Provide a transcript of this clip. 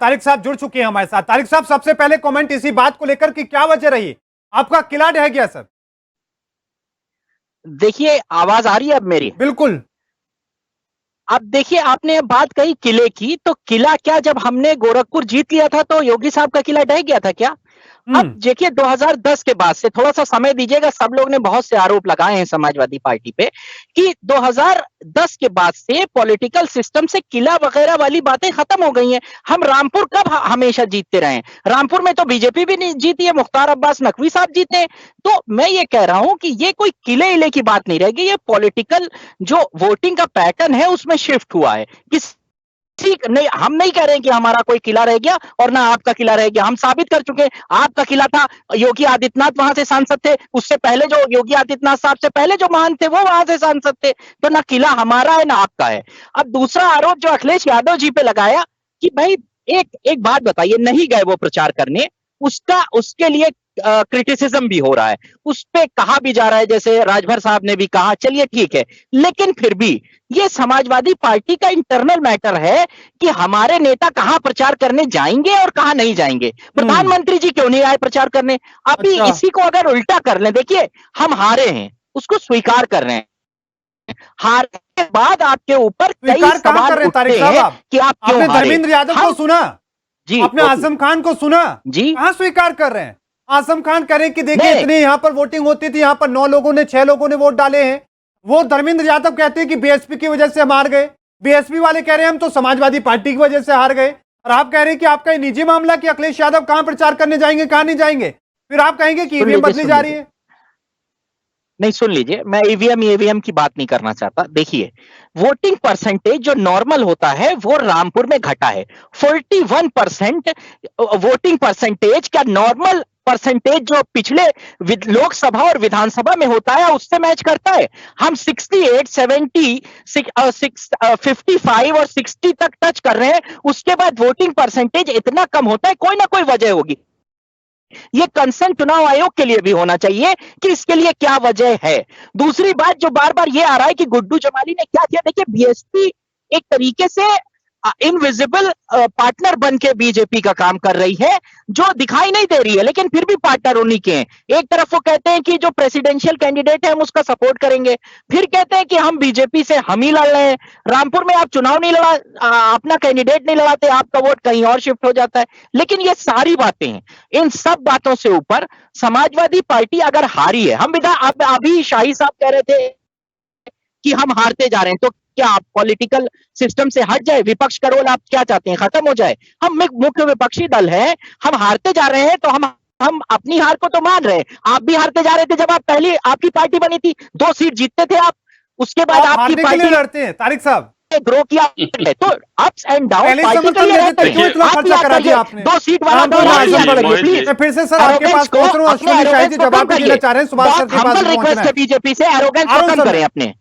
तारिक साहब जुड़ चुके हैं हमारे साथ। तारिक साहब, सबसे पहले कमेंट इसी बात को लेकर कि क्या वजह रही, आपका किला ढह गया सर? देखिए, आवाज आ रही है अब मेरी? बिल्कुल। अब देखिए, आपने बात कही किले की, तो किला क्या, जब हमने गोरखपुर जीत लिया था तो योगी साहब का किला ढह गया था क्या? अब देखिए, 2010 के बाद से, थोड़ा सा समय दीजिएगा, सब लोग ने बहुत से आरोप लगाए हैं समाजवादी पार्टी पे कि 2010 के बाद से पॉलिटिकल सिस्टम से किला वगैरह वाली बातें खत्म हो गई हैं। हम रामपुर कब हमेशा जीतते रहे? रामपुर में तो बीजेपी भी नहीं जीती है, मुख्तार अब्बास नकवी साहब जीते हैं। तो मैं ये कह रहा हूं कि ये कोई किले इले की बात नहीं रहेगी, ये पॉलिटिकल जो वोटिंग का पैटर्न है उसमें शिफ्ट हुआ है। ठीक नहीं, हम नहीं कह रहे हैं कि हमारा कोई किला रह गया और ना आपका किला रह गया। हम साबित कर चुके हैं, आपका किला था, योगी आदित्यनाथ वहां से सांसद थे, उससे पहले जो योगी आदित्यनाथ साहब से पहले जो महान थे वो वहां से सांसद थे। तो ना किला हमारा है ना आपका है। अब दूसरा आरोप जो अखिलेश यादव जी पे लगाया कि भाई एक बात बताइए, नहीं गए वो प्रचार करने, उसके लिए क्रिटिसिज्म भी हो रहा है, उस पे कहा भी जा रहा है, जैसे राजभर साहब ने भी कहा, चलिए ठीक है, लेकिन फिर भी ये समाजवादी पार्टी का इंटरनल मैटर है कि हमारे नेता कहां प्रचार करने जाएंगे और कहां नहीं जाएंगे। प्रधानमंत्री जी क्यों नहीं आए प्रचार करने? अभी इसी को अगर उल्टा कर लें, देखिए हम हारे हैं, उसको स्वीकार कर रहे हैं, हार के बाद आपके ऊपर कई सवाल उठते हैं कि आप क्यों हारे। धर्मेंद्र यादव को सुना जी, आपने आजम खान को सुना जी, कहां स्वीकार कर रहे हैं? आजम खान करें कि देखिए इतनी यहां पर वोटिंग होती थी, यहां पर 9 लोगों ने 6 लोगों ने वोट डाले हैं। वो धर्मेंद्र यादव कहते हैं कि बीएसपी की वजह से हम हार गए, बीएसपी वाले कह रहे हैं हम तो समाजवादी पार्टी की वजह से हार गए, और आप कह रहे हैं कि आपका ये निजी मामला कि अखिलेश यादव कहां प्रचार करने जाएंगे कहां नहीं जाएंगे, फिर आप कहेंगे कि ईवीएम बदली जा रही है। नहीं, सुन लीजिए, मैं ईवीएम की बात नहीं करना चाहता। देखिए, वोटिंग परसेंटेज जो नॉर्मल होता है वो रामपुर में घटा है। 41% वोटिंग परसेंटेज क्या नॉर्मल परसेंटेज जो पिछले लोकसभा और विधानसभा में होता है उससे मैच करता है? हम 68, 70, 55 और 60 तक टच कर रहे हैं, उसके बाद वोटिंग परसेंटेज इतना कम होता है, कोई ना कोई वजह होगी। ये कंसर्न चुनाव आयोग के लिए भी होना चाहिए कि इसके लिए क्या वजह है। दूसरी बात जो बार बार ये आ रहा है कि गुड्डू जमाली ने क्या किया, देखिए बीएसपी एक तरीके से इनविजिबल पार्टनर बन के बीजेपी का काम कर रही है, जो दिखाई नहीं दे रही है, लेकिन फिर भी पार्टनर उन्हीं के हैं। एक तरफ वो कहते हैं कि जो प्रेसिडेंशियल कैंडिडेट है हम उसका सपोर्ट करेंगे, फिर कहते हैं कि हम बीजेपी से हम ही लड़ रहे हैं। रामपुर में आप चुनाव नहीं लड़ा, अपना कैंडिडेट नहीं लड़ाते, आपका वोट कहीं और शिफ्ट हो जाता है। लेकिन ये सारी बातें हैं, इन सब बातों से ऊपर समाजवादी पार्टी अगर हारी है, हम अभी शाही साहब कह रहे थे कि हम हारते जा रहे हैं, तो क्या आप पॉलिटिकल सिस्टम से हट जाए? विपक्ष का रोल आप क्या चाहते हैं, खत्म हो जाए? हम मुख्य विपक्षी दल हैं, हम हारते जा रहे हैं, तो हम अपनी हार को तो मान रहे हैं। आप भी हारते जा रहे थे जब आप पहली आपकी पार्टी बनी थी, 2 सीट जीतते थे आप, उसके बाद आपकी पार्टी लड़ते हैं तारिक साहब ग्रो किया, तो अप्स एंड डाउन पार्टी के लिए रहते हैं। इतना खर्चा करा दिया आपने, 2 सीट वाला फिर से सर आपके पास पहुंच रहा हूं, जवाब देना चाह रहे हैं, सुभाष सर के पास रिक्वेस्ट है बीजेपी से, एरोगेंस खत्म करें अपने।